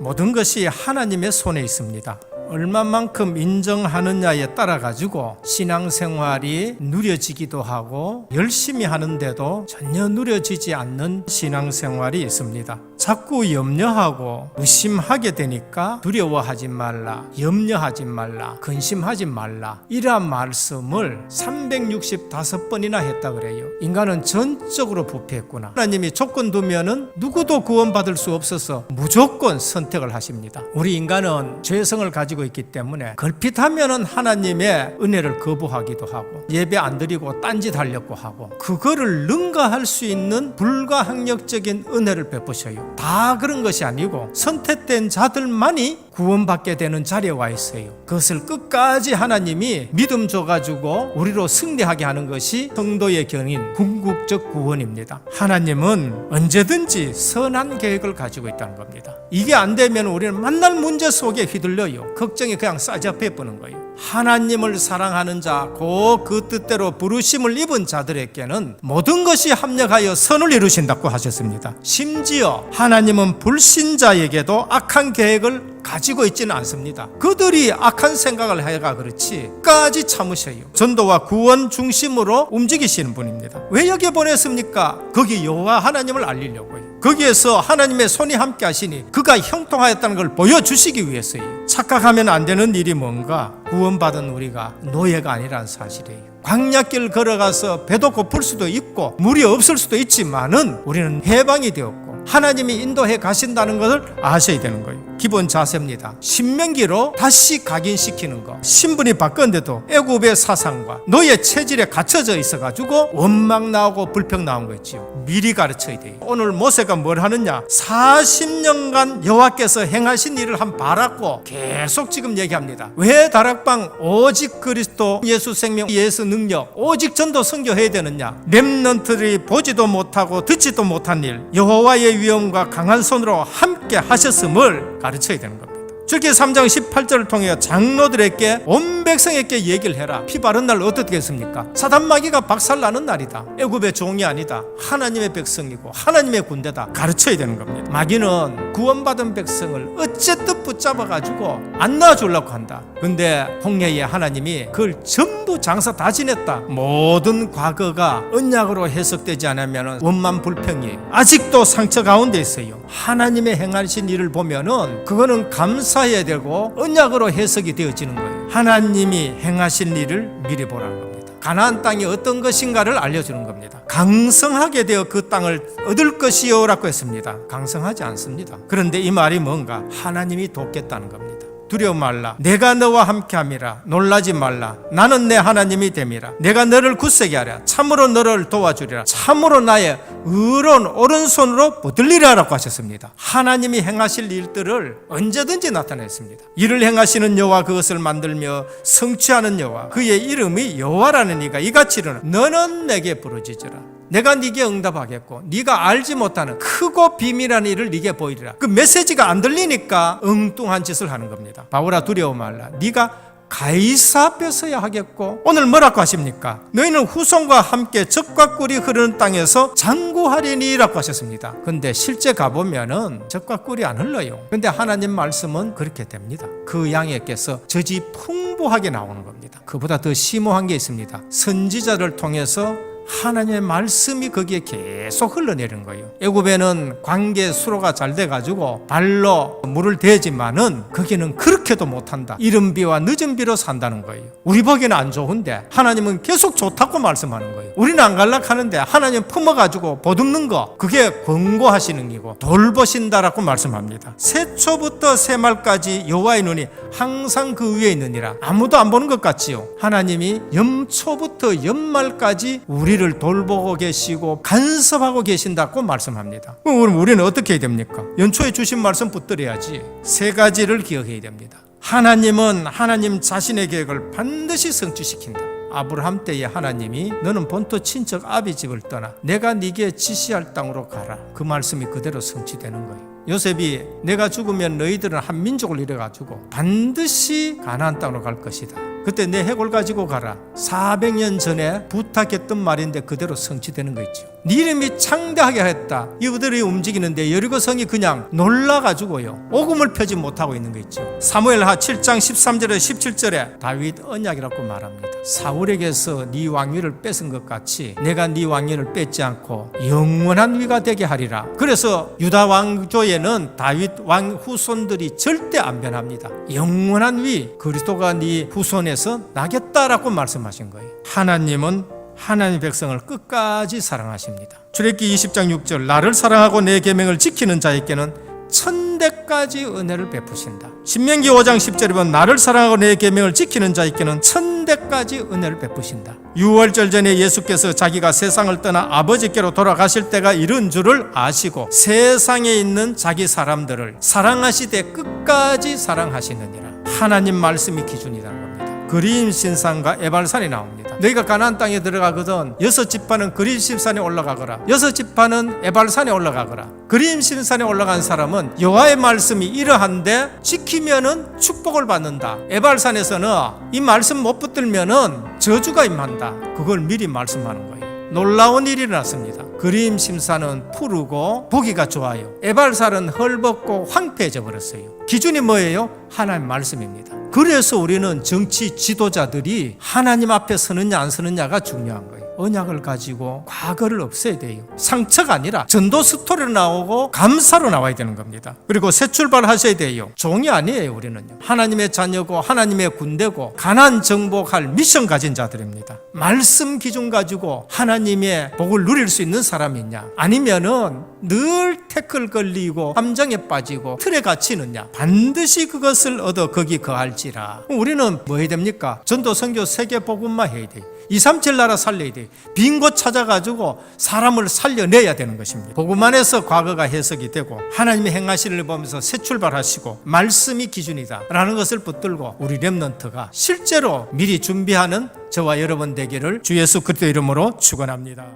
모든 것이 하나님의 손에 있습니다. 얼마만큼 인정하느냐에 따라 가지고 신앙생활이 누려지기도 하고 열심히 하는데도 전혀 누려지지 않는 신앙생활이 있습니다. 자꾸 염려하고 의심하게 되니까 두려워하지 말라, 염려하지 말라, 근심하지 말라 이러한 말씀을 365번이나 했다 그래요. 인간은 전적으로 부패했구나. 하나님이 조건 두면은 누구도 구원받을 수 없어서 무조건 선택을 하십니다. 우리 인간은 죄성을 가지고 있기 때문에 걸핏하면은 하나님의 은혜를 거부하기도 하고 예배 안 드리고 딴짓하려고 하고 그거를 능가할 수 있는 불가항력적인 은혜를 베푸셔요. 다 그런 것이 아니고 선택된 자들만이 구원받게 되는 자리에 와 있어요. 그것을 끝까지 하나님이 믿음 줘가지고 우리로 승리하게 하는 것이 성도의 견인 궁극적 구원입니다. 하나님은 언제든지 선한 계획을 가지고 있다는 겁니다. 이게 안 되면 우리는 만날 문제 속에 휘둘려요. 걱정이 그냥 싸잡혀 버는 거예요. 하나님을 사랑하는 자, 그 뜻대로 부르심을 입은 자들에게는 모든 것이 합력하여 선을 이루신다고 하셨습니다. 심지어 하나님은 불신자에게도 악한 계획을 가지고 있지는 않습니다. 그들이 악한 생각을 해가 그렇지 끝까지 참으셔요. 전도와 구원 중심으로 움직이시는 분입니다. 왜 여기에 보냈습니까? 거기 여호와 하나님을 알리려고요. 거기에서 하나님의 손이 함께 하시니 그가 형통하였다는 걸 보여주시기 위해서요. 착각하면 안 되는 일이 뭔가? 구원받은 우리가 노예가 아니라는 사실이에요. 광야길 걸어가서 배도 고플 수도 있고 물이 없을 수도 있지만은 우리는 해방이 되었고 하나님이 인도해 가신다는 것을 아셔야 되는 거예요. 기본 자세입니다. 신명기로 다시 각인시키는 거. 신분이 바뀌었는데도 애굽의 사상과 노예 체질에 갇혀져 있어가지고 원망 나오고 불평 나온 거 있지요. 미리 가르쳐야 돼요. 오늘 모세가 뭘 하느냐? 40년간 여호와께서 행하신 일을 한 바라고 계속 지금 얘기합니다. 왜 다락방 오직 그리스도 예수 생명 예수 능력 오직 전도 선교해야 되느냐? 렘넌트들이 보지도 못하고 듣지도 못한 일 여호와의 위엄과 강한 손으로 함께 하셨음을 가르쳐야 되는 겁니다. 출애굽기 3장 18절을 통해 장로들에게 온 백성에게 얘기를 해라. 피 바른 날 어떻게 했습니까? 사단마귀가 박살나는 날이다. 애굽의 종이 아니다. 하나님의 백성이고 하나님의 군대다. 가르쳐야 되는 겁니다. 마귀는 구원받은 백성을 어쨌든 붙잡아가지고 안 놔주려고 한다. 근데 홍해에 하나님이 그걸 전부 장사 다 지냈다. 모든 과거가 언약으로 해석되지 않으면 원만 불평이 아직도 상처 가운데 있어요. 하나님의 행하신 일을 보면은 그거는 감사해야 되고 언약으로 해석이 되어지는 거예요. 하나님이 행하신 일을 미리 보라는 겁니다. 가나안 땅이 어떤 것인가를 알려주는 겁니다. 강성하게 되어 그 땅을 얻을 것이요 라고 했습니다. 강성하지 않습니다. 그런데 이 말이 뭔가? 하나님이 돕겠다는 겁니다. 두려워 말라. 내가 너와 함께함이라. 놀라지 말라. 나는 내 하나님이 됨이라. 내가 너를 굳세게 하랴. 참으로 너를 도와주리라. 참으로 나의 의로운 오른손으로 붙들리라 라고 하셨습니다. 하나님이 행하실 일들을 언제든지 나타냈습니다. 이를 행하시는 여호와 그것을 만들며 성취하는 여호와 그의 이름이 여호와라는 이가 이같이 이르노라. 너는 내게 부르짖으라. 내가 네게 응답하겠고 네가 알지 못하는 크고 비밀한 일을 네게 보이리라. 그 메시지가 안 들리니까 엉뚱한 짓을 하는 겁니다. 바울아 두려워 말라. 네가 가이사 앞에 서야 하겠고 오늘 뭐라고 하십니까? 너희는 후손과 함께 젖과 꿀이 흐르는 땅에서 장구하리니 라고 하셨습니다. 근데 실제 가보면은 젖과 꿀이 안 흘러요. 근데 하나님 말씀은 그렇게 됩니다. 그 양에게서 젖이 풍부하게 나오는 겁니다. 그보다 더 심오한 게 있습니다. 선지자를 통해서 하나님의 말씀이 거기에 계속 흘러내리는 거예요. 애굽에는 관계 수로가 잘 돼가지고 발로 물을 대지만은 거기는 그렇게도 못한다. 이른 비와 늦은 비로 산다는 거예요. 우리 보기에는 안 좋은데 하나님은 계속 좋다고 말씀하는 거예요. 우리는 안 갈락하는데 하나님 품어가지고 보듬는 거 그게 권고하시는 거고 돌보신다라고 말씀합니다. 새초부터 새말까지 여호와의 눈이 항상 그 위에 있느니라. 아무도 안 보는 것 같지요. 하나님이 염초부터 연말까지 우리를 돌보고 계시고 간섭하고 계신다고 말씀합니다. 그럼 우리는 어떻게 해야 됩니까? 연초에 주신 말씀 붙들어야지. 세 가지를 기억해야 됩니다. 하나님은 하나님 자신의 계획을 반드시 성취시킨다. 아브라함 때에 하나님이 너는 본토 친척 아비 집을 떠나 내가 네게 지시할 땅으로 가라. 그 말씀이 그대로 성취되는 거예요. 요셉이 내가 죽으면 너희들은 한 민족을 이뤄가지고 반드시 가나안 땅으로 갈 것이다. 그때 내 해골 가지고 가라. 400년 전에 부탁했던 말인데 그대로 성취되는 거 있죠. 네 이름이 창대하게 하였다. 이들이 움직이는데 여리고성이 그냥 놀라가지고요, 오금을 펴지 못하고 있는 거 있죠. 사무엘하 7장 13절에 17절에 다윗 언약이라고 말합니다. 사울에게서 네 왕위를 뺏은 것 같이 내가 네 왕위를 뺏지 않고 영원한 위가 되게 하리라. 그래서 유다 왕조에는 다윗 왕 후손들이 절대 안 변합니다. 영원한 위, 그리스도가 네 후손에서 나겠다라고 말씀하신 거예요. 하나님은 하나님의 백성을 끝까지 사랑하십니다. 출애굽기 20장 6절, 나를 사랑하고 내 계명을 지키는 자에게는 천대까지 은혜를 베푸신다. 신명기 5장 10절에 보면 나를 사랑하고 내 계명을 지키는 자에게는 천대까지 은혜를 베푸신다. 유월절 전에 예수께서 자기가 세상을 떠나 아버지께로 돌아가실 때가 이른 줄을 아시고 세상에 있는 자기 사람들을 사랑하시되 끝까지 사랑하시느니라. 하나님 말씀이 기준이라는 겁니다. 그림 신산과 에발산이 나옵니다. 너희가 가나안 땅에 들어가거든 6지파는 그림 신산에 올라가거라, 6지파는 에발산에 올라가거라. 그림 신산에 올라간 사람은 여호와의 말씀이 이러한데 지키면은 축복을 받는다. 에발산에서는 이 말씀 못 붙들면은 저주가 임한다. 그걸 미리 말씀하는 거예요. 놀라운 일이 일어났습니다. 그림 심사는 푸르고 보기가 좋아요. 에발산은 헐벗고 황폐해져 버렸어요. 기준이 뭐예요? 하나님 말씀입니다. 그래서 우리는 정치 지도자들이 하나님 앞에 서느냐 안 서느냐가 중요한 거예요. 언약을 가지고 과거를 없애야 돼요. 상처가 아니라 전도 스토리로 나오고 감사로 나와야 되는 겁니다. 그리고 새 출발하셔야 돼요. 종이 아니에요. 우리는요, 하나님의 자녀고 하나님의 군대고 가나안 정복할 미션 가진 자들입니다. 말씀 기준 가지고 하나님의 복을 누릴 수 있는 사람이 있냐, 아니면은 늘 태클 걸리고 함정에 빠지고 틀에 갇히느냐. 반드시 그것을 얻어 거기 거할지라. 우리는 뭐 해야 됩니까? 전도 선교 세계 복음만 해야 돼요. 237 나라 살려야 돼요. 빈 곳 찾아가지고 사람을 살려내야 되는 것입니다. 복음 안에서 과거가 해석이 되고 하나님의 행하시를 보면서 새 출발하시고 말씀이 기준이다 라는 것을 붙들고 우리 렘넌트가 실제로 미리 준비하는 저와 여러분 되기를 주 예수 그리스도 이름으로 축원합니다.